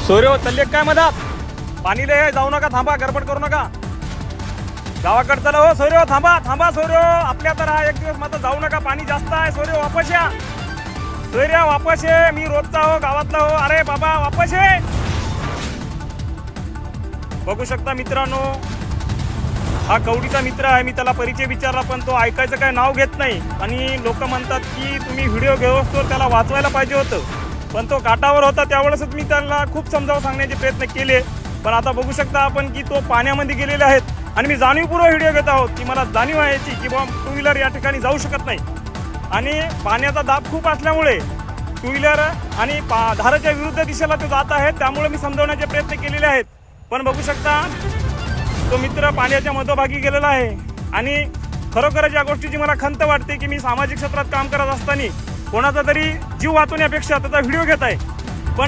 सूर्य चालले काय मधात पाणी दे जाऊ नका थांबा गडबड करू नका गावाकडे चला हो सूर्य थांबा थांबा सूर्य आपल्या तर हा एक दिवस मात्र जाऊ नका पाणी जास्त आहे सूर्य वापस या सूर्य वापस ये मी रोजचा हो गावातला हो अरे बाबा वापस ये बघू शकता मित्रांनो हा कवडीचा मित्र आहे मी त्याला परिचय विचारला पण तो ऐकायचं काय नाव घेत नाही आणि लोक म्हणतात की तुम्ही व्हिडिओ घेऊस त्याला वाचवायला पाहिजे होतं पण तो काठावर होता त्यावेळेसच मी त्याला खूप समजावून सांगण्याचे प्रयत्न केले पण आता बघू शकता आपण की तो पाण्यामध्ये गेलेले आहेत आणि मी जाणीवपूर्वक व्हिडिओ घेत आहोत की मला जाणीव आहे याची की बाबा टू व्हीलर या ठिकाणी जाऊ शकत नाही आणि पाण्याचा दाब खूप असल्यामुळे टू व्हीलर आणि धाराच्या विरुद्ध दिशेला तो जात आहे त्यामुळे मी समजावण्याचे प्रयत्न केलेले आहेत पण बघू शकता तो मित्र पाण्याच्या मध्यभागी गेलेला आहे आणि खरोखरच या गोष्टीची मला खंत वाटते की मी सामाजिक क्षेत्रात काम करत असताना कोणाचा तरी जीव वाचवण्यापेक्षा त्याचा व्हिडिओ घेत आहे